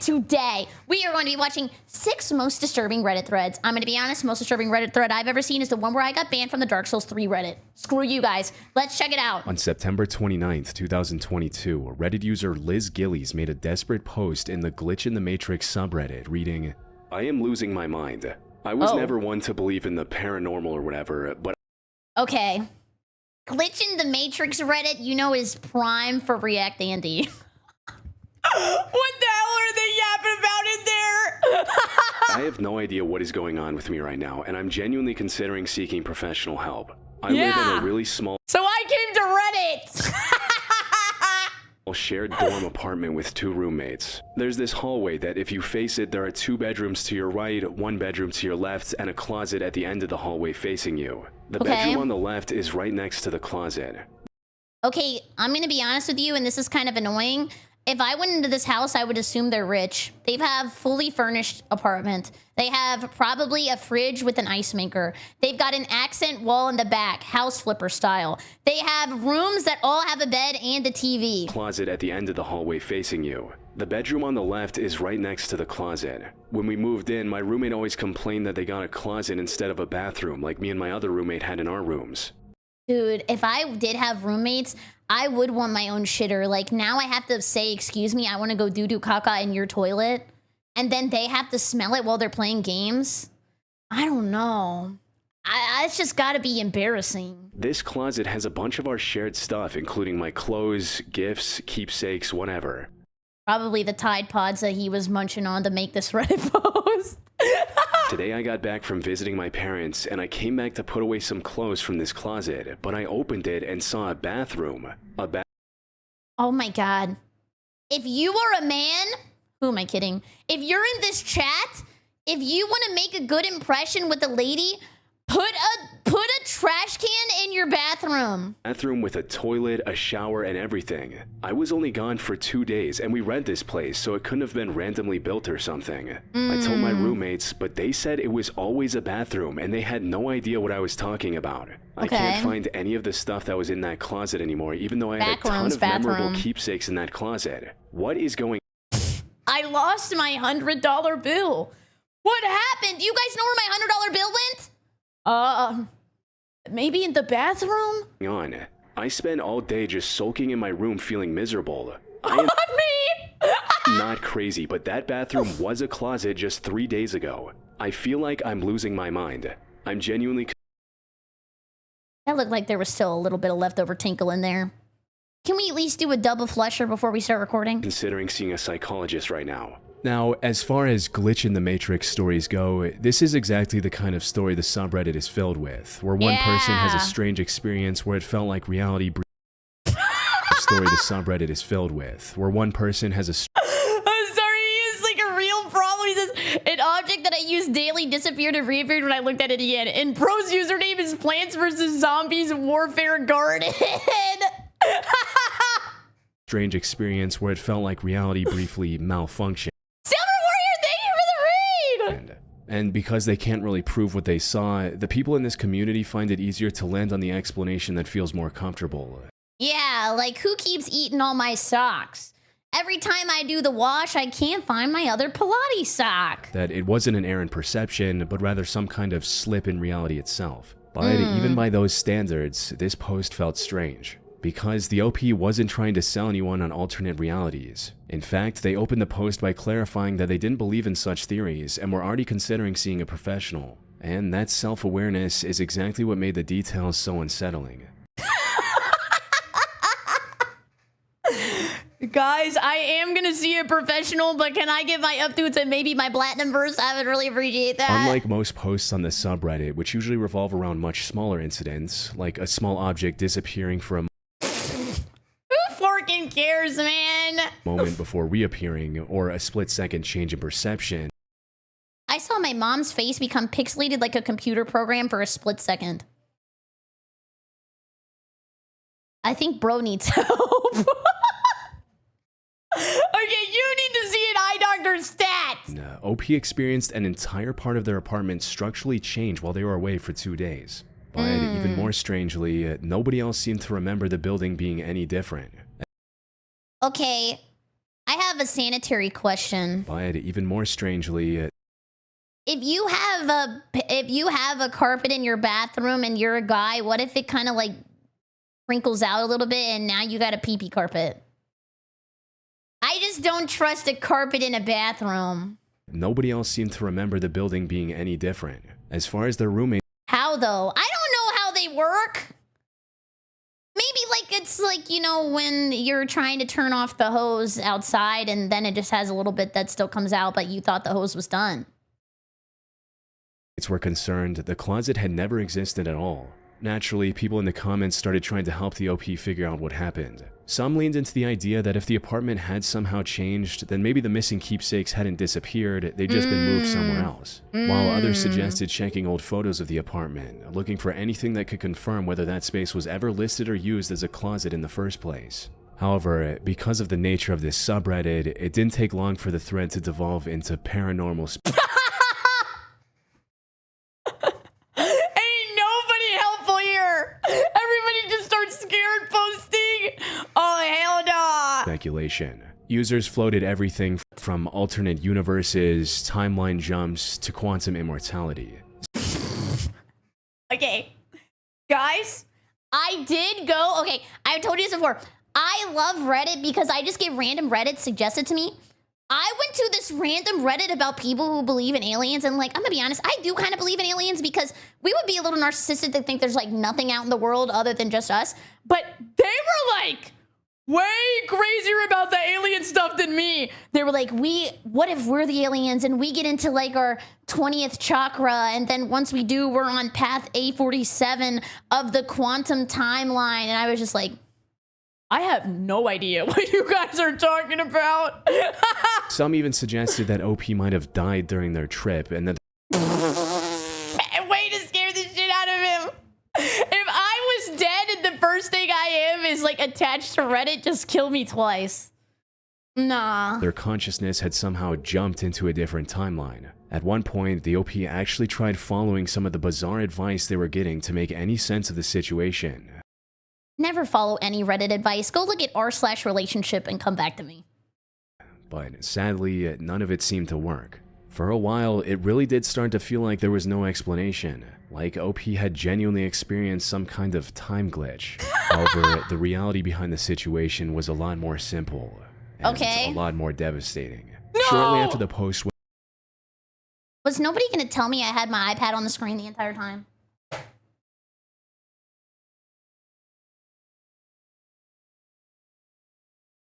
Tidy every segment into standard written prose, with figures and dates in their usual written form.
today we are going to be watching 6 most disturbing Reddit threads. I'm going to be honest, most disturbing Reddit thread I've ever seen is the one where I got banned from the Dark Souls 3 Reddit. Screw you guys. Let's check it out. On September 29th, 2022, Reddit user Liz Gillies made a desperate post in the Glitch in the Matrix subreddit reading, "I am losing my mind. I was never one to believe in the paranormal or whatever, but..." Okay. Glitch in the Matrix Reddit, you know, is prime for React Andy. What the hell are they yapping about in there? I have no idea what is going on with me right now, and I'm genuinely considering seeking professional help. I live in a really small... So I came to Reddit! shared dorm apartment with 2 roommates. There's this hallway that if you face it, there are 2 bedrooms to your right, 1 bedroom to your left, and a closet at the end of the hallway facing you. The bedroom on the left is right next to the closet. Okay, I'm gonna be honest with you, and this is kind of annoying. If I went into this house, I would assume they're rich. They have fully furnished apartment. They have probably a fridge with an ice maker. They've got an accent wall in the back, house flipper style. They have rooms that all have a bed and a TV. Closet at the end of the hallway facing you. The bedroom on the left is right next to the closet. When we moved in, my roommate always complained that they got a closet instead of a bathroom, like me and my other roommate had in our rooms. Dude, if I did have roommates, I would want my own shitter. Like, now I have to say, excuse me, I want to go doo-doo caca in your toilet. And then they have to smell it while they're playing games. I don't know. It's just got to be embarrassing. This closet has a bunch of our shared stuff, including my clothes, gifts, keepsakes, whatever. Probably the Tide Pods that he was munching on to make this Reddit post. Today I got back from visiting my parents, and I came back to put away some clothes from this closet, but I opened it and saw a bathroom. Oh my god. If you are a man, who am I kidding? If you're in this chat, if you want to make a good impression with a lady, put a trash can in your bathroom. Bathroom with a toilet, a shower, and everything. I was only gone for 2 days, and we rent this place, so it couldn't have been randomly built or something. I told my roommates, but they said it was always a bathroom, and they had no idea what I was talking about. I can't find any of the stuff that was in that closet anymore, even though I had a ton of memorable keepsakes in that closet. What is going on? I lost my $100 bill. What happened? Do you guys know where my $100 bill went? Maybe in the bathroom? I spent all day just sulking in my room feeling miserable. I am not crazy, but that bathroom was a closet just 3 days ago. I feel like I'm losing my mind. I'm genuinely... That looked like there was still a little bit of leftover tinkle in there. Can we at least do a double flusher before we start recording? Considering seeing a psychologist right now. Now, as far as Glitch in the Matrix stories go, this is exactly the kind of story the subreddit is filled with, where one person has a strange experience where it felt like reality the story the subreddit is filled with, where one person has a... I'm sorry, it's like a real problem. He says, an object that I use daily disappeared and reappeared when I looked at it again. And Pro's username is Plants vs. Zombies Warfare Garden. strange experience where it felt like reality briefly malfunctioned. And because they can't really prove what they saw, the people in this community find it easier to land on the explanation that feels more comfortable. Yeah, like who keeps eating all my socks? Every time I do the wash, I can't find my other Pilates sock. That it wasn't an errant perception, but rather some kind of slip in reality itself. But even by those standards, this post felt strange. Because the OP wasn't trying to sell anyone on alternate realities. In fact, they opened the post by clarifying that they didn't believe in such theories and were already considering seeing a professional. And that self-awareness is exactly what made the details so unsettling. Guys, I am gonna see a professional, but can I get my updoots and maybe my platinum verse? I would really appreciate that. Unlike most posts on the subreddit, which usually revolve around much smaller incidents, like a small object disappearing for a cares, man? moment before reappearing, or a split-second change in perception. I saw my mom's face become pixelated like a computer program for a split second. I think bro needs help. Okay, you need to see an eye doctor's stat. OP experienced an entire part of their apartment structurally change while they were away for 2 days. But even more strangely, nobody else seemed to remember the building being any different. Okay, I have a sanitary question. But even more strangely, If you have a carpet in your bathroom and you're a guy, what if it kind of like wrinkles out a little bit and now you got a pee-pee carpet? I just don't trust a carpet in a bathroom. nobody else seemed to remember the building being any different. As far as their roommates, How though? I don't know how they work. Maybe like it's like, you know, when you're trying to turn off the hose outside and then it just has a little bit that still comes out, but you thought the hose was done. were concerned, the closet had never existed at all. Naturally, people in the comments started trying to help the OP figure out what happened. Some leaned into the idea that if the apartment had somehow changed, then maybe the missing keepsakes hadn't disappeared, they'd just been moved somewhere else. While others suggested checking old photos of the apartment, looking for anything that could confirm whether that space was ever listed or used as a closet in the first place. However, because of the nature of this subreddit, it didn't take long for the thread to devolve into paranormal Ain't nobody helpful here. Everybody just starts scared posting. Oh, hell no. speculation. Users floated everything from alternate universes, timeline jumps, to quantum immortality. Okay. Guys, I did go. Okay, I've told you this before. I love Reddit because I just get random Reddit suggested to me. I went to this random Reddit about people who believe in aliens, and like, I'm gonna be honest, I do kind of believe in aliens because we would be a little narcissistic to think there's like nothing out in the world other than just us. But they were like way crazier about the alien stuff than me. They were like, what if we're the aliens and we get into like our 20th chakra, and then once we do, we're on path A47 of the quantum timeline. And I was just like, I have no idea what you guys are talking about. Some even suggested that OP might have died during their trip, and that Way to scare the shit out of him. If I was dead and the first thing I am is like attached to Reddit, just kill me twice. Nah. their consciousness had somehow jumped into a different timeline. At one point, the OP actually tried following some of the bizarre advice they were getting to make any sense of the situation. Never follow any Reddit advice. Go look at r/relationship and come back to me. But sadly, none of it seemed to work. For a while, it really did start to feel like there was no explanation, like OP had genuinely experienced some kind of time glitch. However, the reality behind the situation was a lot more simple, and a lot more devastating. No! Shortly after the post Was nobody gonna tell me I had my iPad on the screen the entire time?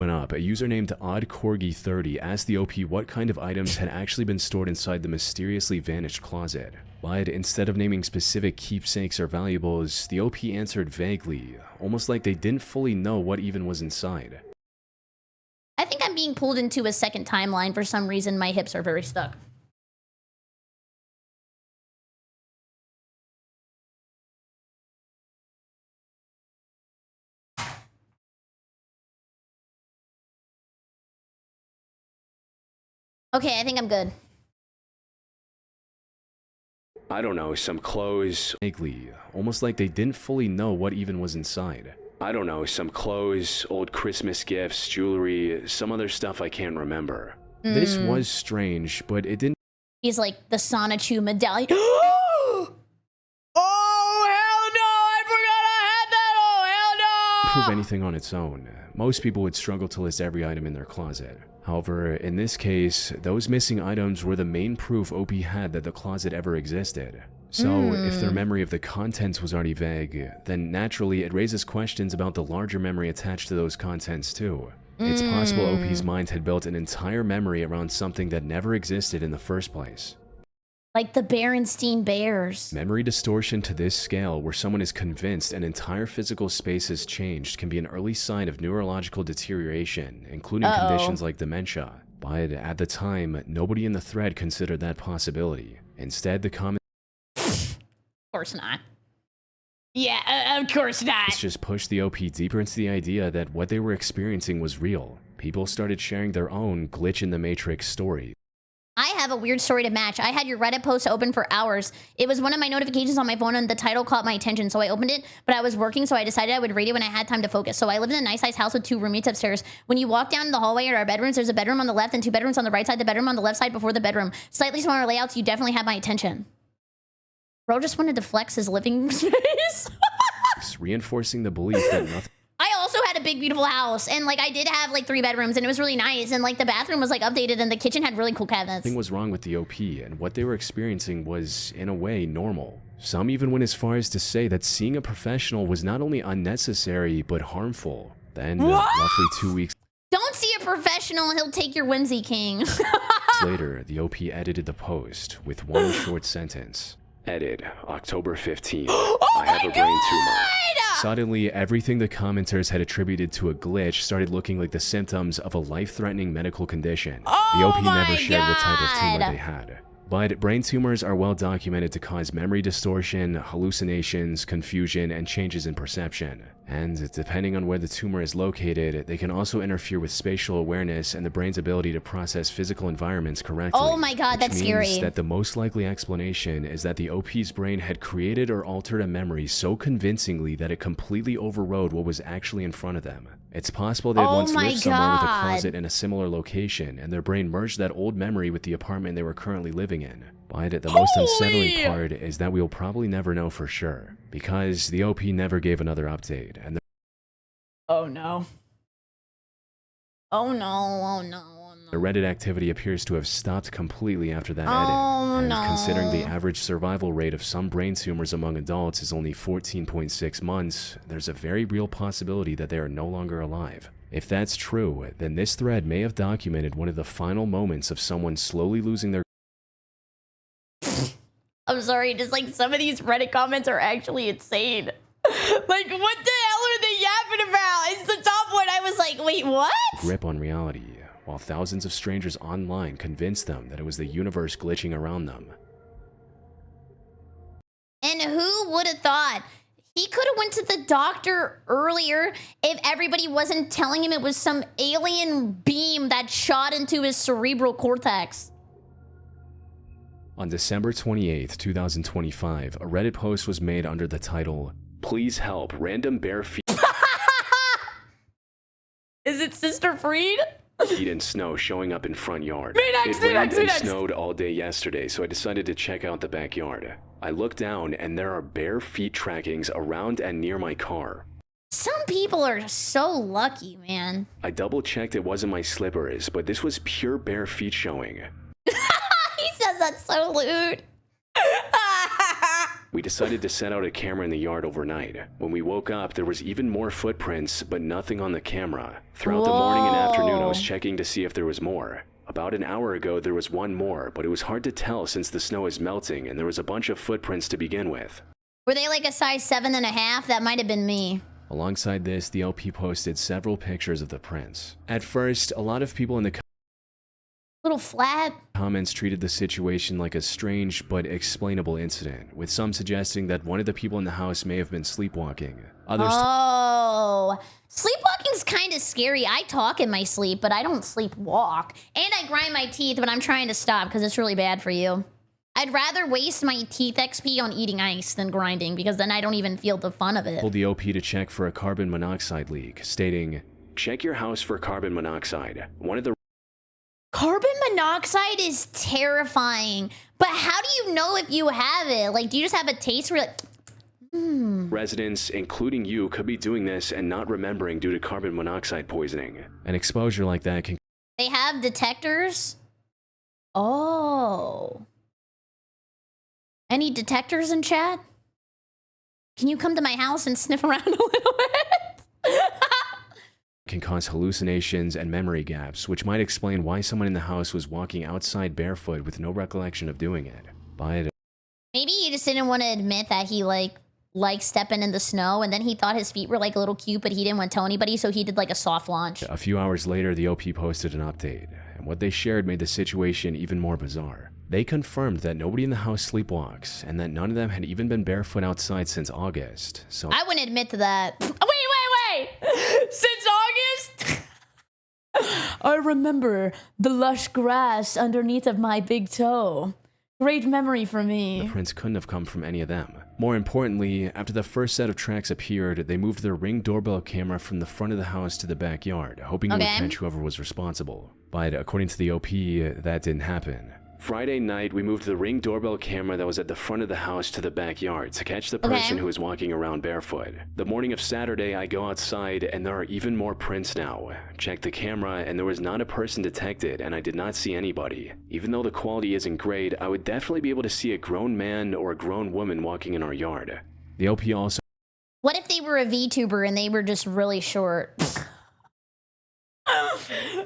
went up, a user named OddCorgi30 asked the OP what kind of items had actually been stored inside the mysteriously vanished closet. But instead of naming specific keepsakes or valuables, the OP answered vaguely, almost like they didn't fully know what even was inside. I think I'm being pulled into a second timeline for some reason. My hips are very stuck. Okay, I think I'm good. I don't know, some clothes, vaguely, almost like they didn't fully know what even was inside. I don't know, some clothes, old Christmas gifts, jewelry, some other stuff I can't remember. This was strange, but it didn't He's like the Sonichu medallion. Oh, hell no! I forgot I had that! Oh, hell no! prove anything on its own. Most people would struggle to list every item in their closet. However, in this case, those missing items were the main proof OP had that the closet ever existed. So, if their memory of the contents was already vague, then naturally it raises questions about the larger memory attached to those contents too. It's possible OP's mind had built an entire memory around something that never existed in the first place. Like the Berenstein Bears. Memory distortion to this scale, where someone is convinced an entire physical space has changed, can be an early sign of neurological deterioration, including conditions like dementia. But at the time, nobody in the thread considered that possibility. Instead, the comments Of course not. Yeah, of course not. just pushed the OP deeper into the idea that what they were experiencing was real. People started sharing their own glitch in the Matrix story. I have a weird story to match. I had your Reddit post open for hours. It was one of my notifications on my phone and the title caught my attention. So I opened it, but I was working. So I decided I would read it when I had time to focus. So I lived in a nice size house with 2 roommates upstairs. When you walk down the hallway at our bedrooms, there's a bedroom on the left and 2 bedrooms on the right side. The bedroom on the left side before the bedroom. Slightly smaller layouts. You definitely had my attention. Bro just wanted to flex his living space. Reinforcing the belief that nothing... I also had a big, beautiful house. And, like, I did have, like, 3 bedrooms. And it was really nice. And, like, the bathroom was, like, updated. And the kitchen had really cool cabinets. Nothing was wrong with the OP. And what they were experiencing was, in a way, normal. Some even went as far as to say that seeing a professional was not only unnecessary, but harmful. Then, roughly 2 weeks Don't see a professional. He'll take your whimsy, king. later, the OP edited the post with one short sentence. Edit, October 15th. I have a brain tumor. Suddenly, everything the commenters had attributed to a glitch started looking like the symptoms of a life-threatening medical condition. The OP never shared what type of tumor they had. But brain tumors are well documented to cause memory distortion, hallucinations, confusion, and changes in perception. And depending on where the tumor is located, they can also interfere with spatial awareness and the brain's ability to process physical environments correctly. Oh my god, that's scary. Which means that the most likely explanation is that the OP's brain had created or altered a memory so convincingly that it completely overrode what was actually in front of them. It's possible they had once lived somewhere with a closet in a similar location, and their brain merged that old memory with the apartment they were currently living in. But the most unsettling part is that we'll probably never know for sure, because the OP never gave another update, and oh no. Oh no, oh no, oh no. the Reddit activity appears to have stopped completely after that edit. And considering the average survival rate of some brain tumors among adults is only 14.6 months, there's a very real possibility that they are no longer alive. If that's true, then this thread may have documented one of the final moments of someone slowly losing their... I'm sorry, just like some of these Reddit comments are actually insane. Like, what the hell are they yapping about? It's the top one. I was like, wait, what? Grip on reality, while thousands of strangers online convinced them that it was the universe glitching around them. And who would have thought? He could have went to the doctor earlier if everybody wasn't telling him it was some alien beam that shot into his cerebral cortex. On December 28th, 2025, a Reddit post was made under the title, "Please help, random bare feet Is it Sister Freed? in snow showing up in front yard. It rained and snowed all day yesterday, so I decided to check out the backyard. I looked down and there are bare feet trackings around and near my car. Some people are so lucky, man. I double-checked it wasn't my slippers, but this was pure bare feet showing. He says that's so lewd. We decided to set out a camera in the yard overnight. When we woke up, there was even more footprints, but nothing on the camera. Throughout the morning and afternoon, I was checking to see if there was more. About an hour ago, there was one more, but it was hard to tell since the snow is melting and there was a bunch of footprints to begin with. Were they like a size 7.5? That might have been me. Alongside this, the LP posted several pictures of the prints. At first, a lot of people in the Little flat. comments treated the situation like a strange but explainable incident, with some suggesting that one of the people in the house may have been sleepwalking. Others Sleepwalking's kind of scary. I talk in my sleep, but I don't sleepwalk. And I grind my teeth when I'm trying to stop because it's really bad for you. I'd rather waste my teeth XP on eating ice than grinding because then I don't even feel the fun of it. told the OP to check for a carbon monoxide leak, stating, "Check your house for carbon monoxide. One of the Carbon monoxide is terrifying, but how do you know if you have it? Like, do you just have a taste where you're like, residents, including you, could be doing this and not remembering due to carbon monoxide poisoning. An exposure like that can..." They have detectors? Oh. Any detectors in chat? Can you come to my house and sniff around a little bit? can cause hallucinations and memory gaps, which might explain why someone in the house was walking outside barefoot with no recollection of doing it. But maybe he just didn't want to admit that he liked stepping in the snow, and then he thought his feet were like a little cute, but he didn't want to tell anybody, so he did like a soft launch. a few hours later, the OP posted an update, and what they shared made the situation even more bizarre. They confirmed that nobody in the house sleepwalks, and that none of them had even been barefoot outside since August. So I wouldn't admit to that. Wait! Since August? I remember the lush grass underneath of my big toe. Great memory for me. The prints couldn't have come from any of them. More importantly, after the first set of tracks appeared, they moved their Ring doorbell camera from the front of the house to the backyard, hoping to catch whoever was responsible. But according to the OP, that didn't happen. Friday night, we moved the Ring doorbell camera that was at the front of the house to the backyard to catch the person who was walking around barefoot. The morning of Saturday, I go outside and there are even more prints now. Checked the camera and there was not a person detected and I did not see anybody. Even though the quality isn't great, I would definitely be able to see a grown man or a grown woman walking in our yard. The OP also... What if they were a VTuber and they were just really short?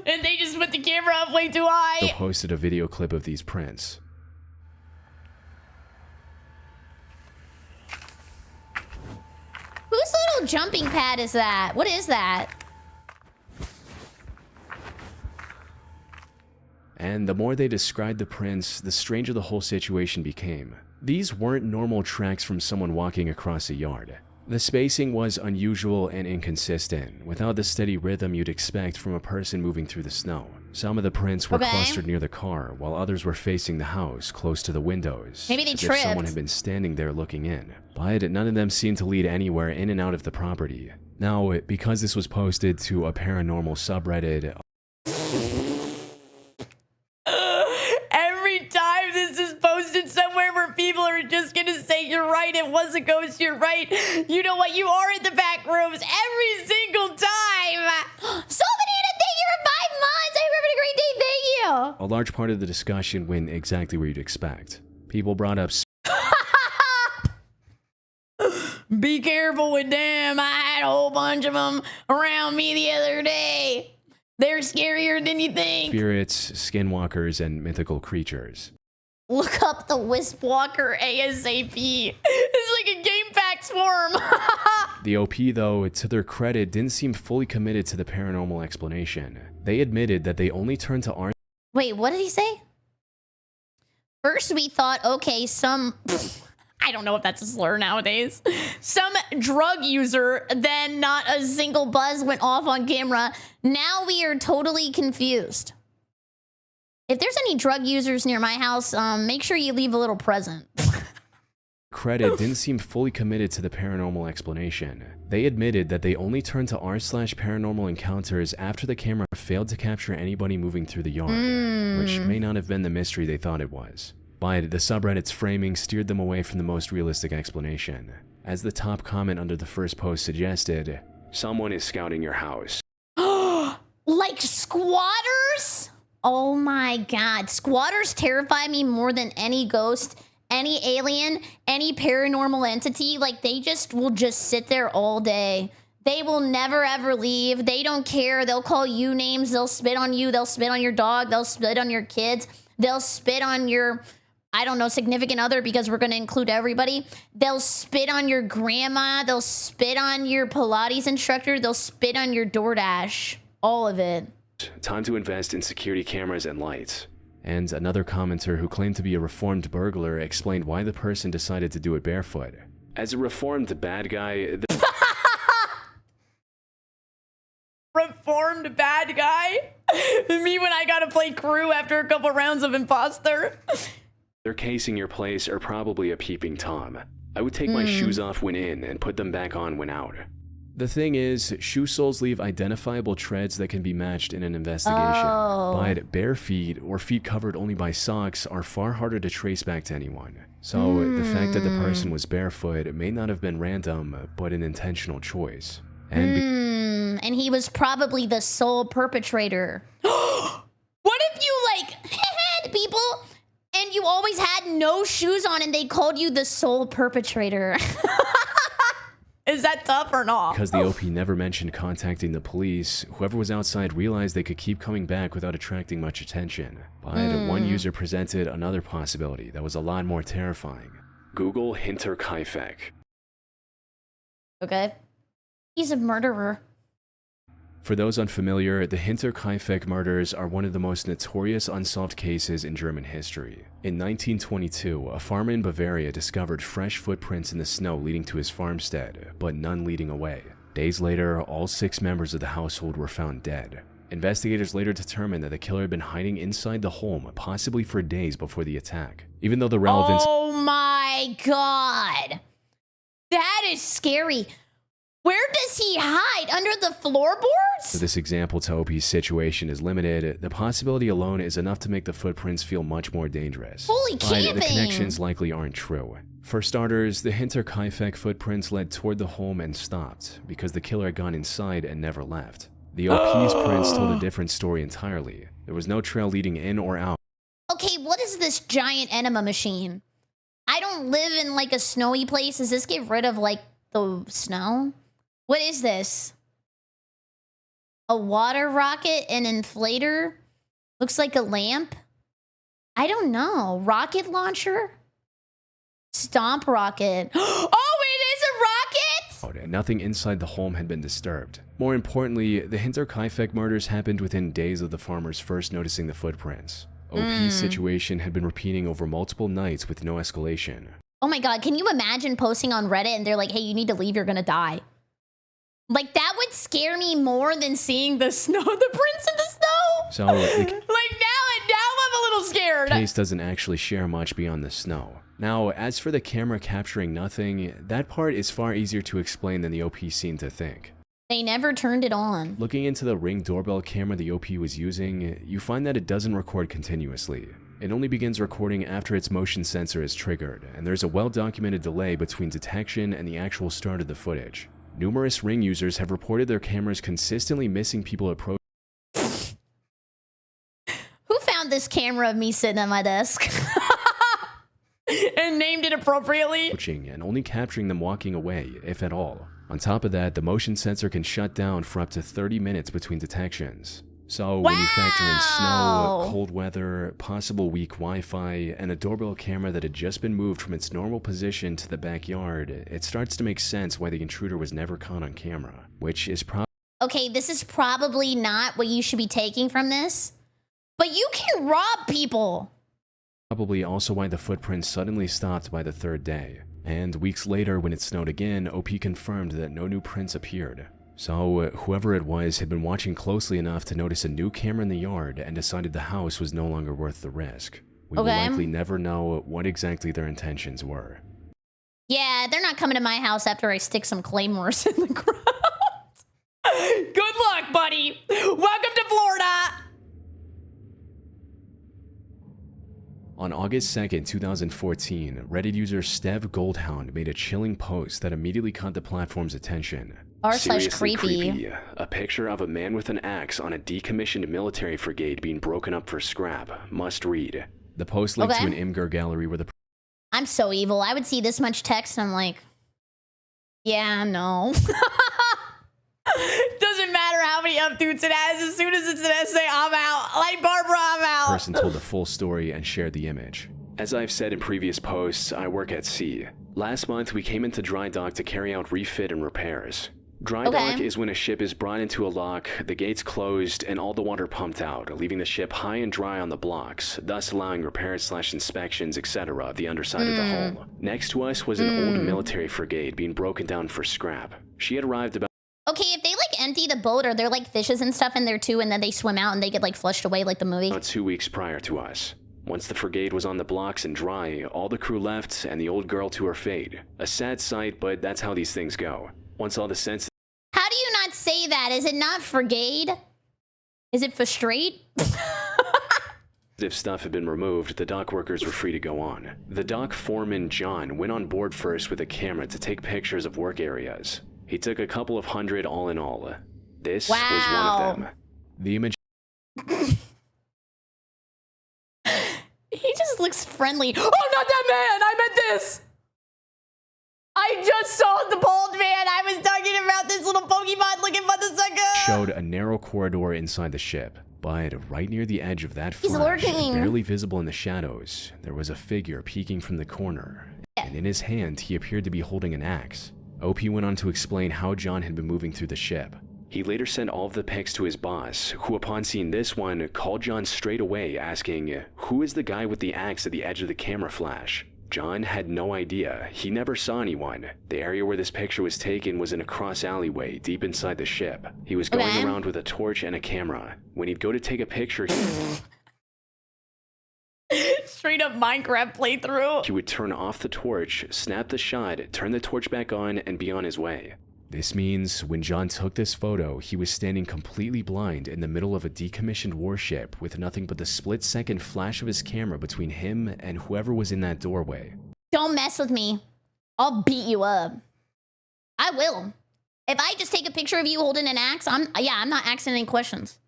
And they just put the camera up way too high. They posted a video clip of these prints. Whose little jumping pad is that? What is that? And the more they described the prints, the stranger the whole situation became. These weren't normal tracks from someone walking across a yard. The spacing was unusual and inconsistent, without the steady rhythm you'd expect from a person moving through the snow. Some of the prints were clustered near the car, while others were facing the house, close to the windows. Maybe they as tripped. if someone had been standing there looking in. But none of them seemed to lead anywhere in and out of the property. Now, because this was posted to a paranormal subreddit... Every time this is posted somewhere where people are just gonna say, you're right, it was a ghost, you're right. You know what, you are in the back rooms every single time. So Banana, thank you for 5 months. I hope you're having a great day. Thank you. A large part of the discussion went exactly where you'd expect. People brought up... Be careful with them. I had a whole bunch of them around me the other day. They're scarier than you think. spirits, skinwalkers, and mythical creatures. Look up the Wisp Walker ASAP. It's like a game facts form. The OP, though, to their credit, didn't seem fully committed to the paranormal explanation. They admitted that they only turned to art. Wait, what did he say? First we thought, okay, I don't know if that's a slur nowadays. Some drug user, then not a single buzz went off on camera. Now we are totally confused. If there's any drug users near my house, make sure you leave a little present. Credit didn't seem fully committed to the paranormal explanation. They admitted that they only turned to r/paranormal encounters after the camera failed to capture anybody moving through the yard, which may not have been the mystery they thought it was. But the subreddit's framing steered them away from the most realistic explanation. As the top comment under the first post suggested, someone is scouting your house. Like squatters? Oh my god. Squatters terrify me more than any ghost, any alien, any paranormal entity. Like, they will just sit there all day. They will never ever leave. They don't care. They'll call you names. They'll spit on you. They'll spit on your dog. They'll spit on your kids. They'll spit on your, I don't know, significant other, because we're going to include everybody. They'll spit on your grandma. They'll spit on your Pilates instructor. They'll spit on your DoorDash. All of it. Time to invest in security cameras and lights. And another commenter who claimed to be a reformed burglar explained why the person decided to do it barefoot. As a reformed bad guy... reformed bad guy? Me when I gotta play crew after a couple rounds of imposter? They're casing your place are probably a peeping Tom. I would take my shoes off when in and put them back on when out. The thing is, shoe soles leave identifiable treads that can be matched in an investigation. But bare feet, or feet covered only by socks, are far harder to trace back to anyone. So the fact that the person was barefoot may not have been random, but an intentional choice. And he was probably the sole perpetrator. What if you, like, had people and you always had no shoes on and they called you the sole perpetrator? Is that tough or not? Because the OP never mentioned contacting the police, whoever was outside realized they could keep coming back without attracting much attention. But one user presented another possibility that was a lot more terrifying. Google Hinterkaifeck. Okay. He's a murderer. For those unfamiliar, the Hinterkaifeck murders are one of the most notorious unsolved cases in German history. In 1922, a farmer in Bavaria discovered fresh footprints in the snow leading to his farmstead, but none leading away. Days later, all 6 members of the household were found dead. Investigators later determined that the killer had been hiding inside the home, possibly for days before the attack. Even though the relevance— Oh my god. That is scary. Where does he hide? Under the floorboards? This example to OP's situation is limited. The possibility alone is enough to make the footprints feel much more dangerous. Holy But camping! the connections likely aren't true. For starters, the Hinterkaifeck footprints led toward the home and stopped, because the killer had gone inside and never left. The OP's prints told a different story entirely. There was no trail leading in or out. Okay, what is this giant enema machine? I don't live in like a snowy place. Does this get rid of like the snow? What is this? A water rocket, an inflator? Looks like a lamp? I don't know. Rocket launcher? Stomp rocket. Oh, it is a rocket! And nothing inside the home had been disturbed. More importantly, the Hinterkaifeck murders happened within days of the farmers first noticing the footprints. OP's situation had been repeating over multiple nights with no escalation. Oh my god, can you imagine posting on Reddit and they're like, hey, you need to leave, you're gonna die. Like, that would scare me more than seeing the snow, the prints in the snow. So, Like, now I'm a little scared. the case doesn't actually share much beyond the snow. Now, as for the camera capturing nothing, that part is far easier to explain than the OP seemed to think. They never turned it on. Looking into the Ring doorbell camera the OP was using, you find that it doesn't record continuously. It only begins recording after its motion sensor is triggered, and there's a well-documented delay between detection and the actual start of the footage. Numerous Ring users have reported their cameras consistently missing people approaching. Who found this camera of me sitting at my desk? And named it appropriately. And only capturing them walking away, if at all. On top of that, the motion sensor can shut down for up to 30 minutes between detections. So when you factor in snow, Wow. cold weather, possible weak Wi-Fi, and a doorbell camera that had just been moved from its normal position to the backyard, it starts to make sense why the intruder was never caught on camera, which is Okay, this is probably not what you should be taking from this, but you can rob people. probably also why the footprints suddenly stopped by the third day. And weeks later, when it snowed again, OP confirmed that no new prints appeared. So, whoever it was had been watching closely enough to notice a new camera in the yard and decided the house was no longer worth the risk. We will likely never know what exactly their intentions were. Yeah, they're not coming to my house after I stick some claymores in the ground. Good luck, buddy. Welcome to Florida. On August 2nd, 2014, Reddit user Stev Goldhound made a chilling post that immediately caught the platform's attention. R/creepy. Creepy. A picture of a man with an axe on a decommissioned military frigate being broken up for scrap. Must read. The post linked to an Imgur gallery where the I'm so evil. I would see this much text and I'm like, yeah, no. Doesn't matter how many updoots it has. As soon as it's an essay, I'm out. Like Barbara, I'm out. person told the full story and shared the image. As I've said in previous posts, I work at sea. Last month, we came into dry dock to carry out refit and repairs. Dry dock is when a ship is brought into a lock, the gates closed, and all the water pumped out, leaving the ship high and dry on the blocks, thus allowing repairs/inspections, etc. of the underside of the hull. Next to us was an old military frigate being broken down for scrap. She had arrived about— Okay, if they like empty the boat, are there like fishes and stuff in there too, and then they swim out and they get like flushed away like the movie? about 2 weeks prior to us. Once the frigate was on the blocks and dry, all the crew left and the old girl to her fate. A sad sight, but that's how these things go. Once all the sensitive How do you not say that? Is it not frigade? Is it frustrate? stuff had been removed, the dock workers were free to go on. The dock foreman, John, went on board first with a camera to take pictures of work areas. He took a couple of hundred all in all. This was one of them. The image He just looks friendly. Oh, not that man. I meant this. I just saw the bald man. I was talking about this little Pokemon looking motherfucker. showed a narrow corridor inside the ship, but right near the edge of that He's flash, lurking. barely visible in the shadows, there was a figure peeking from the corner, and in his hand he appeared to be holding an axe. OP went on to explain how John had been moving through the ship. He later sent all of the pics to his boss, who upon seeing this one, called John straight away asking, "Who is the guy with the axe at the edge of the camera flash?" John had no idea. He never saw anyone. The area where this picture was taken was in a cross alleyway deep inside the ship. He was going around with a torch and a camera. When he'd go to take a picture, Straight up Minecraft playthrough. he would turn off the torch, snap the shot, turn the torch back on, and be on his way. This means when John took this photo, he was standing completely blind in the middle of a decommissioned warship with nothing but the split-second flash of his camera between him and whoever was in that doorway. Don't mess with me. I'll beat you up. I will. If I just take a picture of you holding an axe, I'm not asking any questions.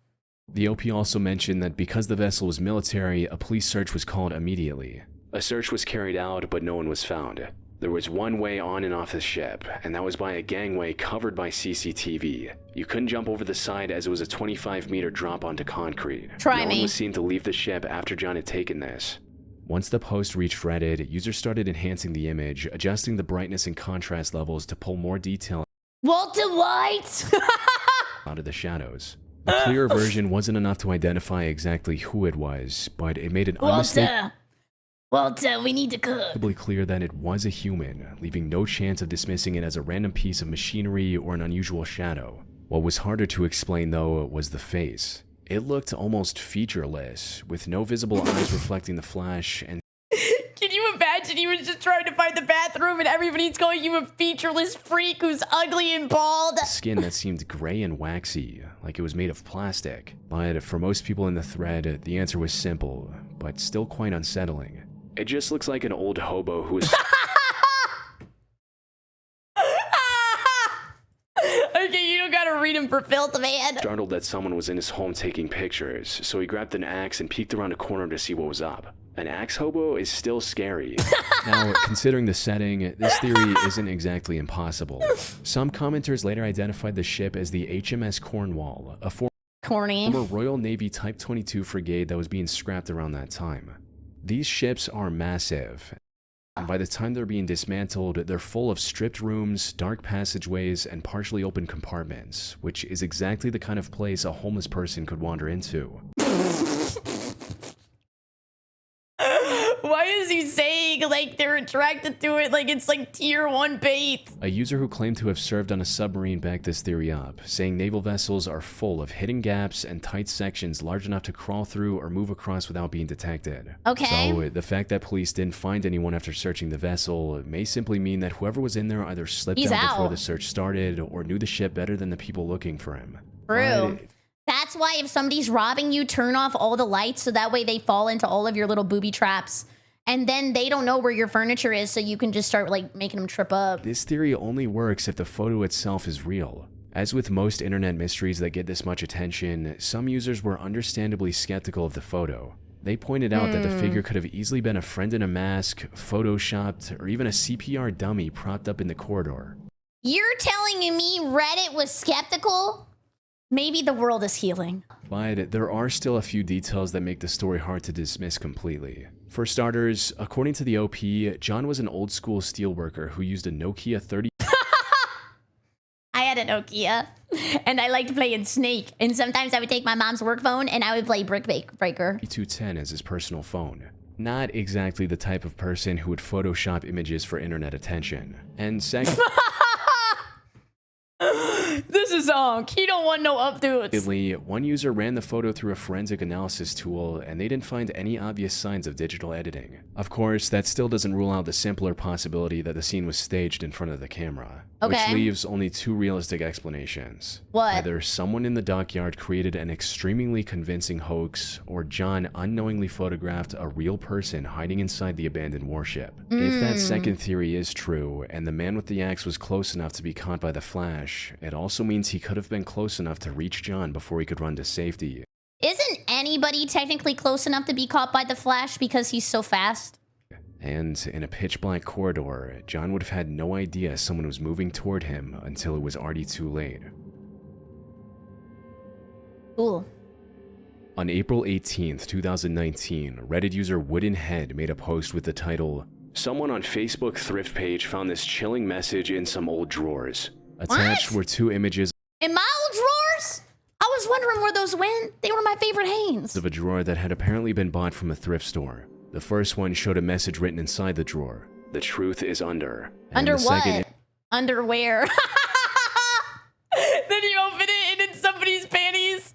The OP also mentioned that because the vessel was military, a police search was called immediately. A search was carried out, but no one was found. There was one way on and off the ship, and that was by a gangway covered by CCTV. You couldn't jump over the side as it was a 25-meter drop onto concrete. No one was seen to leave the ship after John had taken this. Once the post reached Reddit, users started enhancing the image, adjusting the brightness and contrast levels to pull more detail Walter White! out of the shadows. The clearer version wasn't enough to identify exactly who it was, but it made it unmistakably Walter, we need to cook. clear that it was a human, leaving no chance of dismissing it as a random piece of machinery or an unusual shadow. What was harder to explain, though, was the face. It looked almost featureless, with no visible eyes reflecting the flash, and Can you imagine he was just trying to find the bathroom and everybody's calling you a featureless freak who's ugly and bald? skin that seemed gray and waxy, like it was made of plastic. But for most people in the thread, the answer was simple, but still quite unsettling. It just looks like an old hobo who is Okay, you don't gotta read him for filth, man. startled that someone was in his home taking pictures, so he grabbed an axe and peeked around a corner to see what was up. An axe hobo is still scary. Now, considering the setting, this theory isn't exactly impossible. Some commenters later identified the ship as the HMS Cornwall, a Corny. former Royal Navy Type 22 frigate that was being scrapped around that time. These ships are massive, and by the time they're being dismantled, they're full of stripped rooms, dark passageways, and partially open compartments, which is exactly the kind of place a homeless person could wander into. Why is he saying like they're attracted to it like it's like tier 1 bait? A user who claimed to have served on a submarine backed this theory up, saying naval vessels are full of hidden gaps and tight sections large enough to crawl through or move across without being detected. Okay. So the fact that police didn't find anyone after searching the vessel may simply mean that whoever was in there either slipped out before the search started or knew the ship better than the people looking for him. True. That's why if somebody's robbing you, turn off all the lights so that way they fall into all of your little booby traps. And then they don't know where your furniture is, so you can just start like making them trip up. This theory only works if the photo itself is real. As with most internet mysteries that get this much attention, some users were understandably skeptical of the photo. They pointed out that the figure could have easily been a friend in a mask, photoshopped, or even a CPR dummy propped up in the corridor. You're telling me Reddit was skeptical? Maybe the world is healing. But there are still a few details that make the story hard to dismiss completely. For starters, according to the OP, John was an old-school steelworker who used a Nokia 30. I had a Nokia, and I liked playing Snake. And sometimes I would take my mom's work phone, and I would play Brick Breaker. 3210 as his personal phone. Not exactly the type of person who would Photoshop images for internet attention. And second, This is he don't want no updoots. one user ran the photo through a forensic analysis tool, and they didn't find any obvious signs of digital editing. Of course, that still doesn't rule out the simpler possibility that the scene was staged in front of the camera. Which leaves only two realistic explanations. What? Either someone in the dockyard created an extremely convincing hoax, or John unknowingly photographed a real person hiding inside the abandoned warship. If that second theory is true, and the man with the axe was close enough to be caught by the flash, it also means he could have been close enough to reach John before he could run to safety. Isn't anybody technically close enough to be caught by the flash because he's so fast? And in a pitch-black corridor, John would have had no idea someone was moving toward him until it was already too late. Cool. On April 18th, 2019, Reddit user Woodenhead made a post with the title, "Someone on Facebook thrift page found this chilling message in some old drawers." Attached were two images In my old drawers? I was wondering where those went. They were my favorite Hanes. of a drawer that had apparently been bought from a thrift store. The first one showed a message written inside the drawer. The truth is under. And Under the what? second Underwear. Then you open it and it's somebody's panties.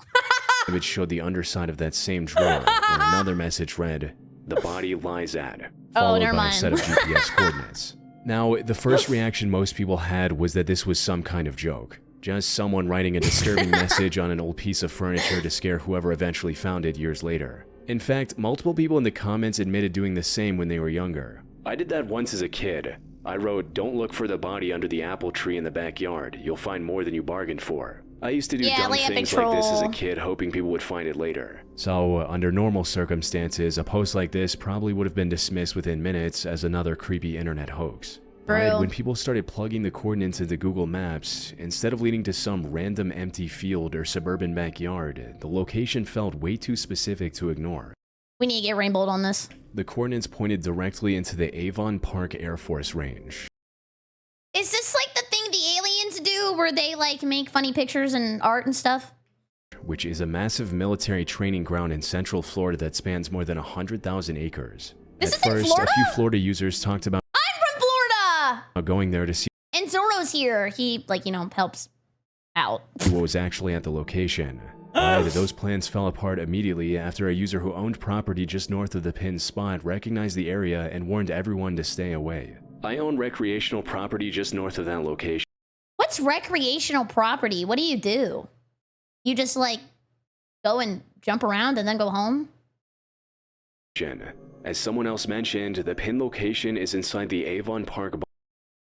image showed the underside of that same drawer, where another message read, "The body lies at," followed never by mind. a set of GPS coordinates. Now, the first reaction most people had was that this was some kind of joke. Just someone writing a disturbing message on an old piece of furniture to scare whoever eventually found it years later. In fact, multiple people in the comments admitted doing the same when they were younger. I did that once as a kid. I wrote, "Don't look for the body under the apple tree in the backyard. You'll find more than you bargained for." I used to do dumb like things Epic like this as a Troll. kid, hoping people would find it later. So, under normal circumstances, a post like this probably would have been dismissed within minutes as another creepy internet hoax. But True. when people started plugging the coordinates into Google Maps, instead of leading to some random empty field or suburban backyard, the location felt way too specific to ignore. We need to get rainbowed on this. The coordinates pointed directly into the Avon Park Air Force Range, Is this like the thing the aliens do where they like make funny pictures and art and stuff? which is a massive military training ground in central Florida that spans more than 100,000 acres. This At is in first, Florida? a few Florida users talked about I'm from Florida! going there to see And Zoro's here. He, like, you know, helps out. what was actually at the location. But those plans fell apart immediately after a user who owned property just north of the pinned spot recognized the area and warned everyone to stay away. I own recreational property just north of that location. What's recreational property? What do? You just, like, go and jump around and then go home? As someone else mentioned, the pin location is inside the Avon Park.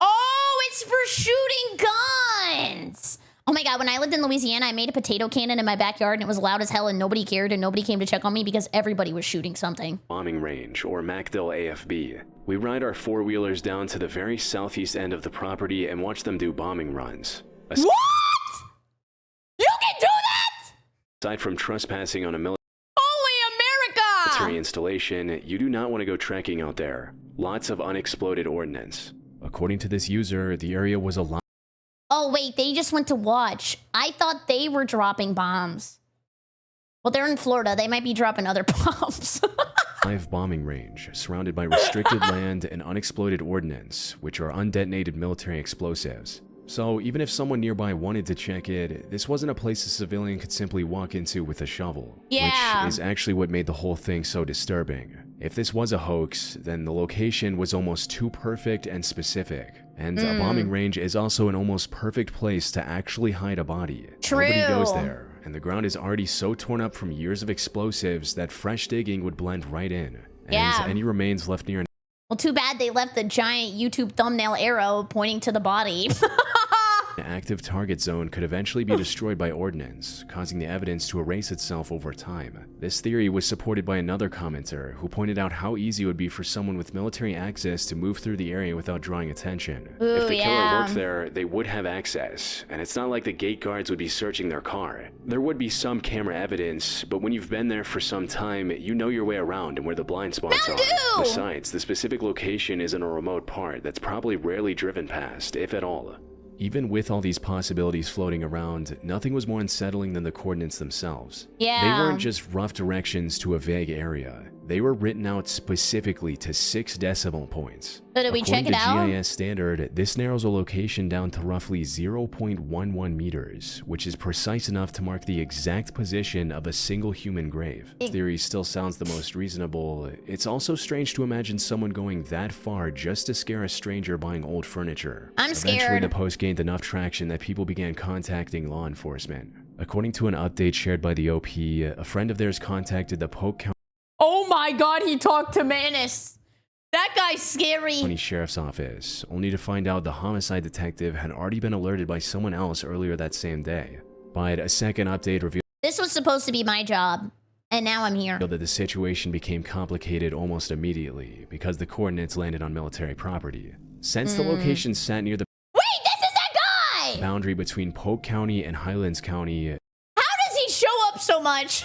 Oh, it's for shooting guns! Oh my god, when I lived in Louisiana, I made a potato cannon in my backyard and it was loud as hell and nobody cared and nobody came to check on me because everybody was shooting something. Bombing range, or MacDill AFB. We ride our four-wheelers down to the very southeast end of the property and watch them do bombing runs. What? You can do that? Aside from trespassing on a military Holy America! installation, you do not want to go trekking out there. Lots of unexploded ordnance. According to this user, the area was a Oh wait, they just went to watch. I thought they were dropping bombs. Well, they're in Florida. They might be dropping other bombs. live bombing range, surrounded by restricted land and unexploded ordnance, which are undetonated military explosives. So even if someone nearby wanted to check it, this wasn't a place a civilian could simply walk into with a shovel. Yeah. Which is actually what made the whole thing so disturbing. If this was a hoax, then the location was almost too perfect and specific. And a bombing range is also an almost perfect place to actually hide a body. True. Nobody goes there, and the ground is already so torn up from years of explosives that fresh digging would blend right in. Yeah. And any remains left near Well, too bad they left the giant YouTube thumbnail arrow pointing to the body. an active target zone could eventually be destroyed by ordnance, causing the evidence to erase itself over time. This theory was supported by another commenter who pointed out how easy it would be for someone with military access to move through the area without drawing attention. Ooh, If the killer yeah. worked there, they would have access, and it's not like the gate guards would be searching their car. There would be some camera evidence, but when you've been there for some time, you know your way around and where the blind spots are. do! Besides, the specific location is in a remote part that's probably rarely driven past, if at all. Even with all these possibilities floating around, nothing was more unsettling than the coordinates themselves. Yeah. They weren't just rough directions to a vague area. They were written out specifically to 6 decimal points. So did we check According it out? to GIS standard, this narrows a location down to roughly 0.11 meters, which is precise enough to mark the exact position of a single human grave. This theory still sounds the most reasonable. It's also strange to imagine someone going that far just to scare a stranger buying old furniture. I'm Eventually, scared. the post gained enough traction that people began contacting law enforcement. According to an update shared by the OP, a friend of theirs contacted the Polk Oh my god, he talked to Manus. That guy's scary. County Sheriff's Office, only to find out the homicide detective had already been alerted by someone else earlier that same day. But a second update revealed This was supposed to be my job, and now I'm here. that the situation became complicated almost immediately because the coordinates landed on military property. Since the location sat near the Wait, this is that guy! boundary between Polk County and Highlands County, How does he show up so much?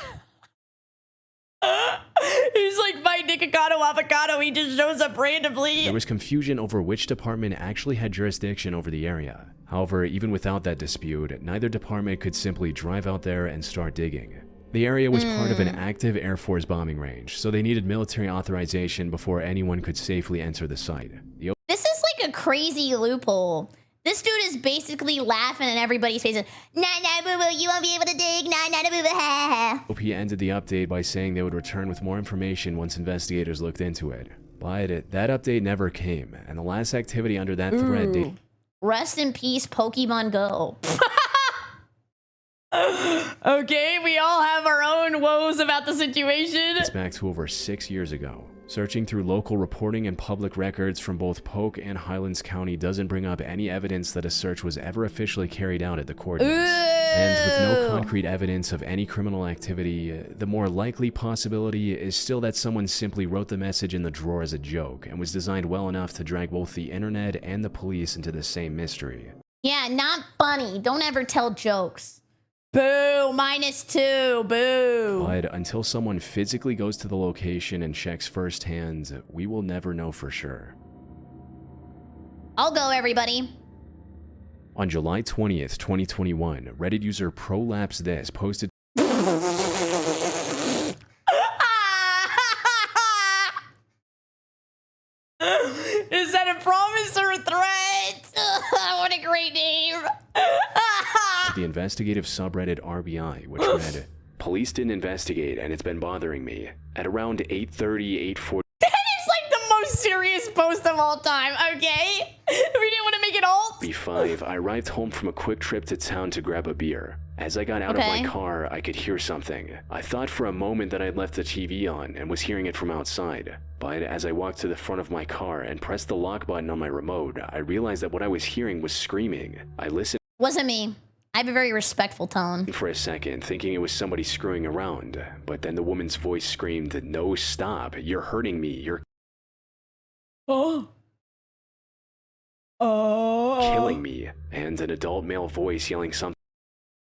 He's like my Nikocado avocado. He just shows up randomly. there was confusion over which department actually had jurisdiction over the area. However, even without that dispute, neither department could simply drive out there and start digging. The area was part of an active Air Force bombing range, so they needed military authorization before anyone could safely enter the site. This is like a crazy loophole. This dude is basically laughing in everybody's faces. Nah, boo boo, you won't be able to dig. Nah, boo boo, ha. OP ended the update by saying they would return with more information once investigators looked into it. But that update never came, and the last activity under that thread... Rest in peace, Pokemon Go. Okay, we all have our own woes about the situation. It's back to over 6 years ago. Searching through local reporting and public records from both Polk and Highlands County doesn't bring up any evidence that a search was ever officially carried out at the coordinates. And with no concrete evidence of any criminal activity, the more likely possibility is still that someone simply wrote the message in the drawer as a joke and was designed well enough to drag both the internet and the police into the same mystery. Yeah, not funny. Don't ever tell jokes. Boo, -2, boo. But until someone physically goes to the location and checks firsthand, we will never know for sure. I'll go, everybody. On July 20th, 2021, Reddit user ProlapseThis posted Is that a promise or a threat? What a great name. to the investigative subreddit RBI, which read, "Police didn't investigate and it's been bothering me. At around 8:30, 8:40... That is like the most serious post of all time, okay? We didn't want to make it alt. B5, I arrived home from a quick trip to town to grab a beer. As I got out of my car, I could hear something. I thought for a moment that I'd left the TV on and was hearing it from outside. But as I walked to the front of my car and pressed the lock button on my remote, I realized that what I was hearing was screaming. I listened. Wasn't me. I have a very respectful tone. For a second, thinking it was somebody screwing around. But then the woman's voice screamed, "No, stop. You're hurting me. You're killing me." And an adult male voice yelling something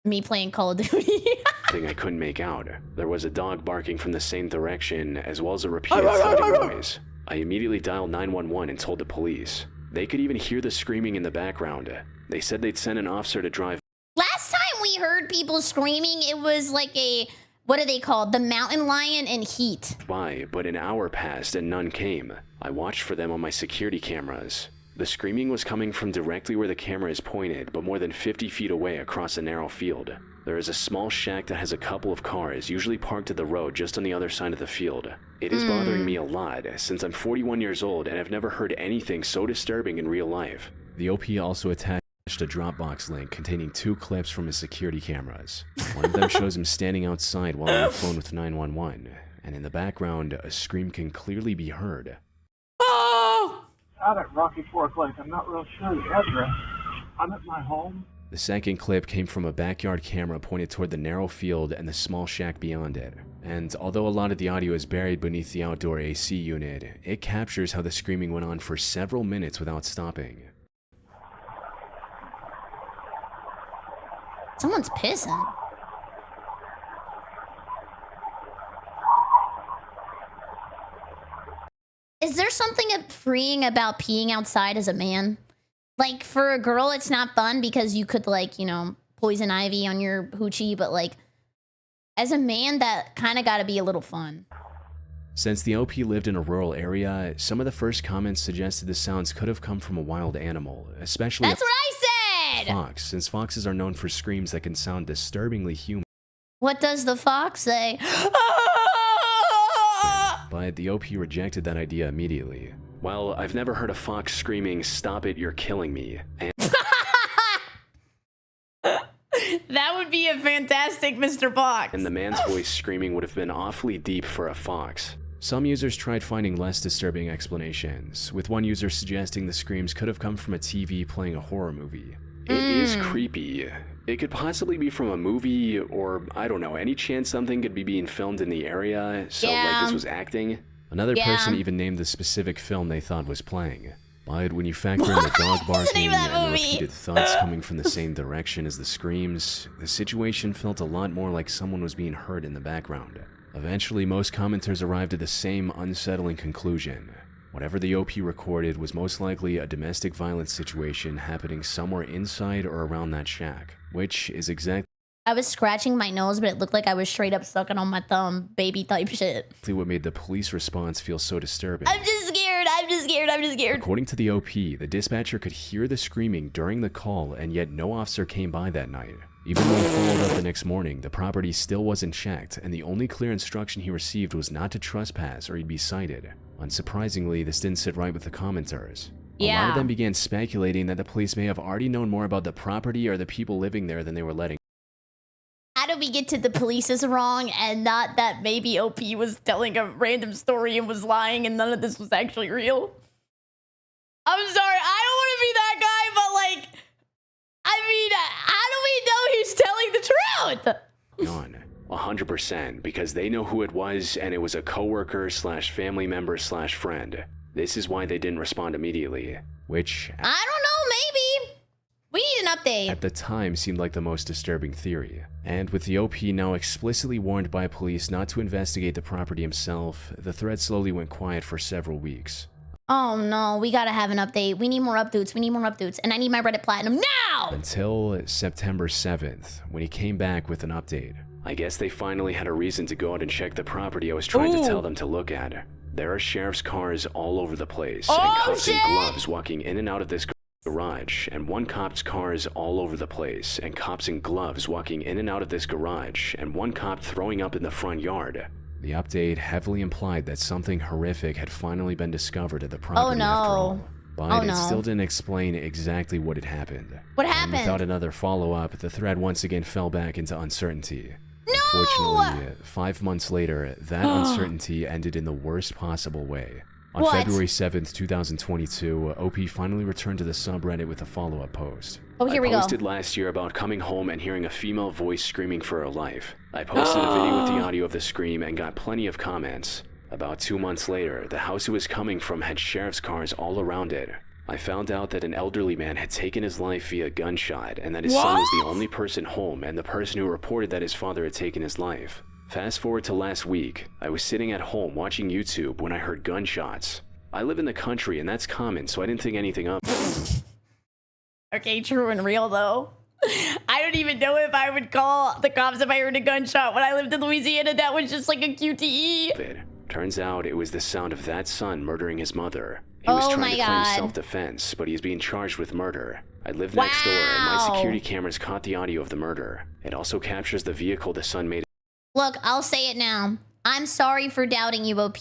Me playing Call of Duty. I couldn't make out. There was a dog barking from the same direction, as well as a repeated thudding noise. I immediately dialed 911 and told the police. They could even hear the screaming in the background. They said they'd send an officer to drive. Last time we heard people screaming, it was like a, what are they called? The mountain lion in Heat. By, but an hour passed and none came. I watched for them on my security cameras. The screaming was coming from directly where the camera is pointed, but more than 50 feet away across a narrow field. There is a small shack that has a couple of cars, usually parked to the road just on the other side of the field. It is bothering me a lot, since I'm 41 years old and I've never heard anything so disturbing in real life. The OP also attached a Dropbox link containing 2 clips from his security cameras. One of them shows him standing outside while on the phone with 911, and in the background, a scream can clearly be heard. Out at Rocky Fork Lake. I'm not real sure the address. I'm at my home. The second clip came from a backyard camera pointed toward the narrow field and the small shack beyond it. And although a lot of the audio is buried beneath the outdoor AC unit, it captures how the screaming went on for several minutes without stopping. Someone's pissing. Is there something freeing about peeing outside as a man? Like, for a girl, it's not fun because you could, like, you know, poison ivy on your hoochie, but, like, as a man, that kind of got to be a little fun. Since the OP lived in a rural area, some of the first comments suggested the sounds could have come from a wild animal, especially That's what I said! Fox, since foxes are known for screams that can sound disturbingly human. What does the fox say? But the OP rejected that idea immediately. Well, I've never heard a fox screaming, "Stop it, you're killing me." And That would be a fantastic Mr. Fox. the man's voice screaming would have been awfully deep for a fox. Some users tried finding less disturbing explanations, with one user suggesting the screams could have come from a TV playing a horror movie. It is creepy. It could possibly be from a movie, or, I don't know, any chance something could be being filmed in the area, so like this was acting. Another person even named the specific film they thought was playing. But when you factor in the dog barking and the repeated thuds coming from the same direction as the screams, the situation felt a lot more like someone was being heard in the background. Eventually, most commenters arrived at the same unsettling conclusion. Whatever the OP recorded was most likely a domestic violence situation happening somewhere inside or around that shack, which is exactly I was scratching my nose, but it looked like I was straight up sucking on my thumb, baby type shit. What made the police response feel so disturbing. I'm just scared. I'm just scared. I'm just scared. According to the OP, the dispatcher could hear the screaming during the call, and yet no officer came by that night. Even when he followed up the next morning, the property still wasn't checked, and the only clear instruction he received was not to trespass or he'd be cited. Unsurprisingly, this didn't sit right with the commenters. A lot of them began speculating that the police may have already known more about the property or the people living there than they were letting. How do we get to the police is wrong and not that maybe OP was telling a random story and was lying and none of this was actually real? I'm sorry, I don't want to be that guy, but like, I mean, how do we know he's telling the truth? On 100% because they know who it was and it was a coworker slash family member slash friend. This is why they didn't respond immediately, which I don't know, maybe. We need an update. At the time seemed like the most disturbing theory. And with the OP now explicitly warned by police not to investigate the property himself, the thread slowly went quiet for several weeks. Oh no, we gotta have an update. We need more updates. We need more updates. And I need my Reddit Platinum now! Until September 7th, when he came back with an update. I guess they finally had a reason to go out and check the property I was trying to tell them to look at. There are sheriff's cars all over the place, and cops in gloves walking in and out of this garage, and one cop's cars all over the place, and cops in gloves walking in and out of this garage, and one cop throwing up in the front yard. The update heavily implied that something horrific had finally been discovered at the property after all. But it still didn't explain exactly what had happened. What happened? And without another follow-up, the thread once again fell back into uncertainty. No! Unfortunately, 5 months later, that uncertainty ended in the worst possible way. On February 7th, 2022, OP finally returned to the subreddit with a follow-up post. Oh, here we go. I posted last year about coming home and hearing a female voice screaming for her life. I posted a video with the audio of the scream and got plenty of comments. About 2 months later, the house it was coming from had sheriff's cars all around it. I found out that an elderly man had taken his life via gunshot and that his son was the only person home and the person who reported that his father had taken his life. Fast forward to last week, I was sitting at home watching YouTube when I heard gunshots. I live in the country and that's common, so I didn't think anything of it. Okay, true and real though. I don't even know if I would call the cops if I heard a gunshot. When I lived in Louisiana, that was just like a QTE. Turns out it was the sound of that son murdering his mother. He was trying to claim self-defense, but he's being charged with murder. I live next door, and my security cameras caught the audio of the murder. It also captures the vehicle the son made. Look, I'll say it now. I'm sorry for doubting you, OP.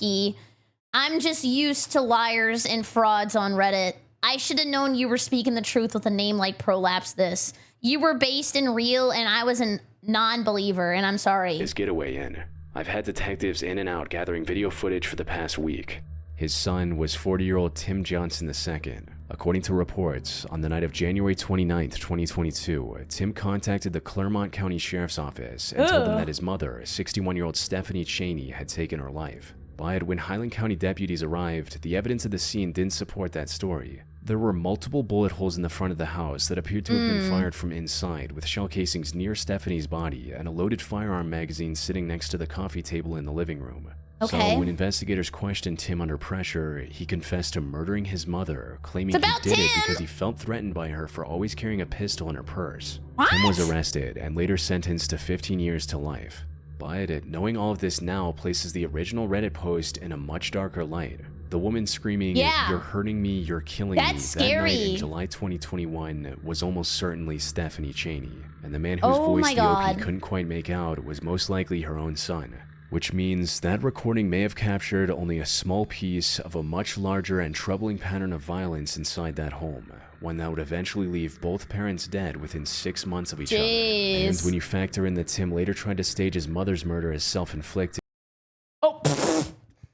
I'm just used to liars and frauds on Reddit. I should have known you were speaking the truth with a name like Prolapse This. You were based in real, and I was a non-believer, and I'm sorry. His getaway in. I've had detectives in and out gathering video footage for the past week. His son was 40-year-old Tim Johnson II. According to reports, on the night of January 29th, 2022, Tim contacted the Clermont County Sheriff's Office and told them that his mother, 61-year-old Stephanie Cheney, had taken her life. But when Highland County deputies arrived, the evidence at the scene didn't support that story. There were multiple bullet holes in the front of the house that appeared to have been fired from inside, with shell casings near Stephanie's body and a loaded firearm magazine sitting next to the coffee table in the living room. So when investigators questioned Tim under pressure, he confessed to murdering his mother, claiming he did it because he felt threatened by her for always carrying a pistol in her purse. Tim was arrested and later sentenced to 15 years to life. But knowing all of this now places the original Reddit post in a much darker light. The woman screaming, "You're hurting me, you're killing me," that night in July 2021 was almost certainly Stephanie Cheney. And the man whose voice the OP couldn't quite make out was most likely her own son. Which means that recording may have captured only a small piece of a much larger and troubling pattern of violence inside that home. One that would eventually leave both parents dead within 6 months of each other. And when you factor in that Tim later tried to stage his mother's murder as self-inflicted.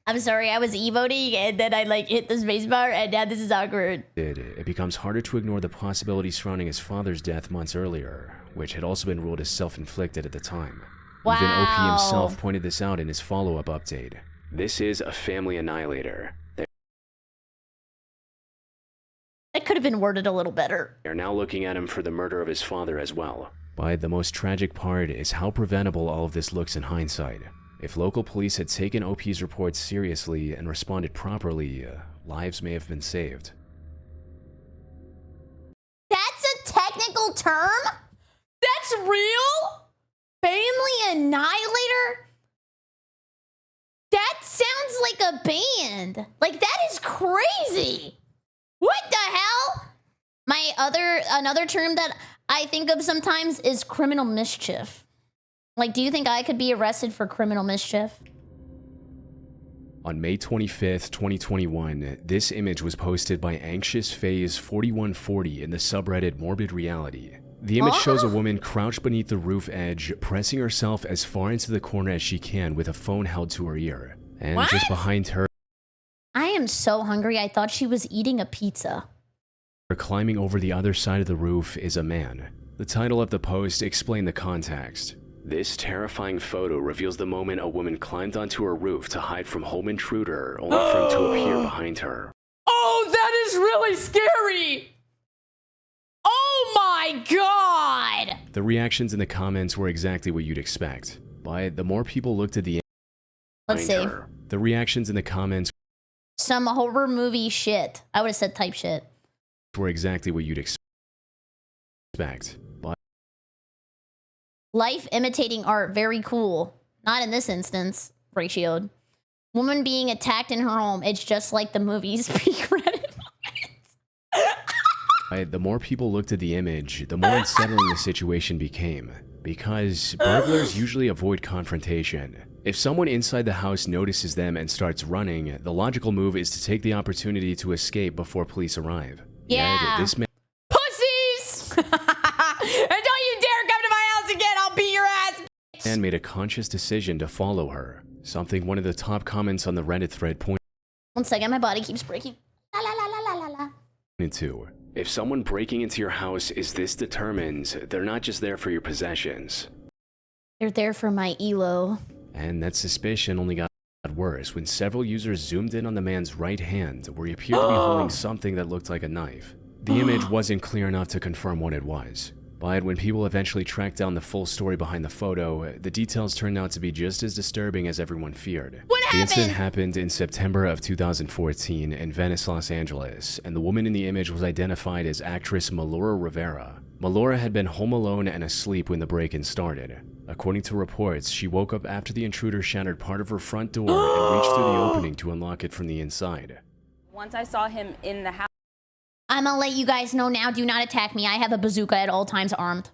I'm sorry, I was emoting and then I hit the spacebar and now this is awkward. It becomes harder to ignore the possibility surrounding his father's death months earlier, which had also been ruled as self-inflicted at the time. Even OP himself pointed this out in his follow-up update. This is a family annihilator. It could have been worded a little better. They're now looking at him for the murder of his father as well. But the most tragic part is how preventable all of this looks in hindsight. If local police had taken OP's reports seriously and responded properly, lives may have been saved. That's a technical term? That's real? Family Annihilator? That sounds like a band. Like, that is crazy. What the hell? Another term that I think of sometimes is criminal mischief. Like, do you think I could be arrested for criminal mischief? On May 25th, 2021, this image was posted by Anxious Phase 4140 in the subreddit Morbid Reality. The image shows a woman crouched beneath the roof edge, pressing herself as far into the corner as she can with a phone held to her ear. And just behind her, I am so hungry, I thought she was eating a pizza. climbing over the other side of the roof, is a man. The title of the post explained the context. This terrifying photo reveals the moment a woman climbed onto her roof to hide from home intruder, only for him to appear behind her. Oh, that is really scary! Oh my god! The reactions in the comments were exactly what you'd expect. But the more people looked at the Let's see. the reactions in the comments Some horror movie shit. I would have said type shit. were exactly what you'd expect. But Life imitating art, very cool. Not in this instance, ratioed. Woman being attacked in her home. It's just like the movies. Pre-credit. the more people looked at the image, the more unsettling the situation became. Because burglars usually avoid confrontation. If someone inside the house notices them and starts running, the logical move is to take the opportunity to escape before police arrive. Yeah. Yet, this Pussies! And don't you dare come to my house again, I'll beat your ass! man made a conscious decision to follow her. Something one of the top comments on the Reddit thread pointed 1 second, my body keeps breaking. La la la la la la la. to. If someone breaking into your house is this determined, they're not just there for your possessions. They're there for my elo. And that suspicion only got worse when several users zoomed in on the man's right hand, where he appeared to be holding something that looked like a knife. The image wasn't clear enough to confirm what it was. But when people eventually tracked down the full story behind the photo, the details turned out to be just as disturbing as everyone feared. What The happened? incident happened in September of 2014 in Venice, Los Angeles, and the woman in the image was identified as actress Melora Rivera. Melora had been home alone and asleep when the break-in started. According to reports, she woke up after the intruder shattered part of her front door and reached through the opening to unlock it from the inside. Once I saw him in the house, I'm gonna let you guys know now, do not attack me. I have a bazooka at all times armed.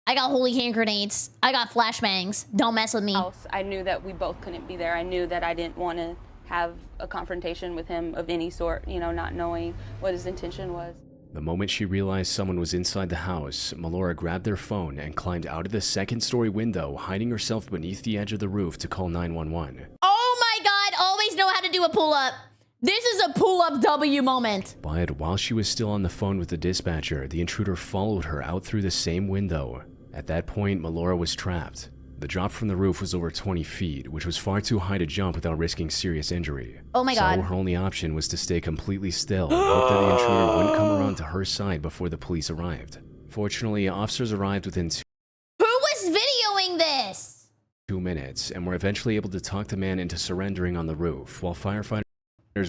I got holy hand grenades. I got flashbangs. Don't mess with me. I knew that we both couldn't be there. I knew that I didn't want to have a confrontation with him of any sort, you know, not knowing what his intention was. The moment she realized someone was inside the house, Melora grabbed their phone and climbed out of the second-story window, hiding herself beneath the edge of the roof to call 911. Oh my god, always know how to do a pull-up. This is a pull-up W moment. But while she was still on the phone with the dispatcher, the intruder followed her out through the same window. At that point, Melora was trapped. The drop from the roof was over 20 feet, which was far too high to jump without risking serious injury. Oh my god. So her only option was to stay completely still and hope that the intruder wouldn't come around to her side before the police arrived. Fortunately, officers arrived within Who was videoing this? 2 minutes and were eventually able to talk the man into surrendering on the roof, while firefighters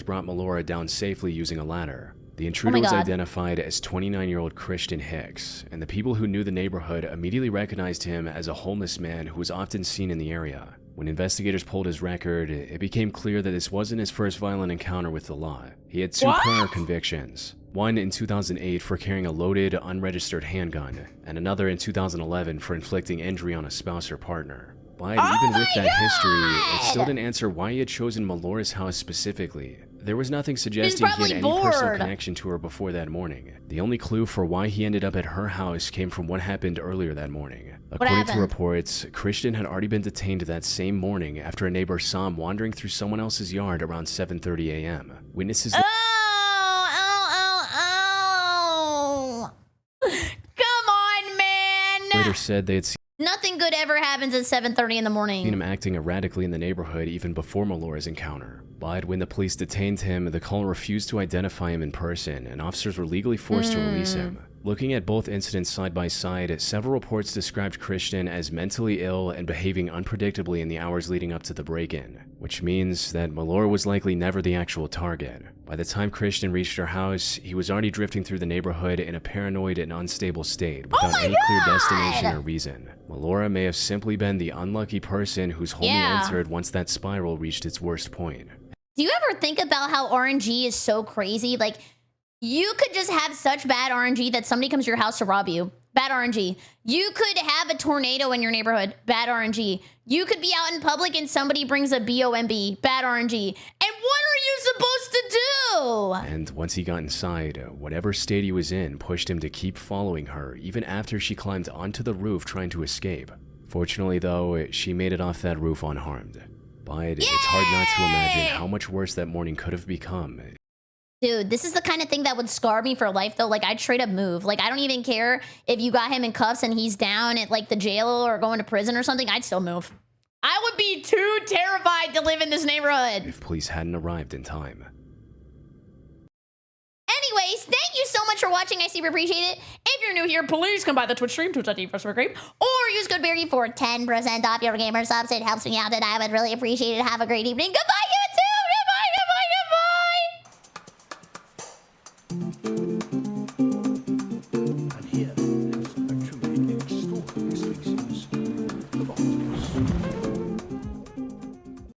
brought Melora down safely using a ladder. The intruder was identified as 29-year-old Christian Hicks, and the people who knew the neighborhood immediately recognized him as a homeless man who was often seen in the area. When investigators pulled his record, it became clear that this wasn't his first violent encounter with the law. He had 2 prior convictions. One in 2008 for carrying a loaded, unregistered handgun, and another in 2011 for inflicting injury on a spouse or partner. But even with that history, it still didn't answer why he had chosen Melora's house specifically. There was nothing suggesting he had any personal connection to her before that morning. The only clue for why he ended up at her house came from what happened earlier that morning. According to reports, Christian had already been detained that same morning after a neighbor saw him wandering through someone else's yard around 7:30 a.m. Witnesses Come on, man. later said they had seen Nothing good ever happens at 7:30 in the morning. him acting erratically in the neighborhood even before Melora's encounter. But when the police detained him, the caller refused to identify him in person, and officers were legally forced to release him. Looking at both incidents side by side, several reports described Christian as mentally ill and behaving unpredictably in the hours leading up to the break-in, which means that Melora was likely never the actual target. By the time Christian reached her house, he was already drifting through the neighborhood in a paranoid and unstable state without any clear destination or reason. Melora may have simply been the unlucky person whose home he entered once that spiral reached its worst point. Do you ever think about how RNG is so crazy? Like, you could just have such bad RNG that somebody comes to your house to rob you. Bad RNG. You could have a tornado in your neighborhood. Bad RNG. You could be out in public and somebody brings a BOMB. Bad RNG. And what are you supposed to do? And once he got inside, whatever state he was in pushed him to keep following her, even after she climbed onto the roof trying to escape. Fortunately, though, she made it off that roof unharmed. But it's hard not to imagine how much worse that morning could have become. Dude, this is the kind of thing that would scar me for life, though. Like, I'd straight up move. Like, I don't even care if you got him in cuffs and he's down at, like, the jail or going to prison or something. I'd still move. I would be too terrified to live in this neighborhood. If police hadn't arrived in time. Anyways, thank you so much for watching. I super appreciate it. If you're new here, please come by the Twitch stream, twitch.tv/BerryCrepe, or use code Berry for 10% off your gamer subs. It helps me out, and I would really appreciate it. Have a great evening. Goodbye, YouTube! Goodbye, goodbye, goodbye!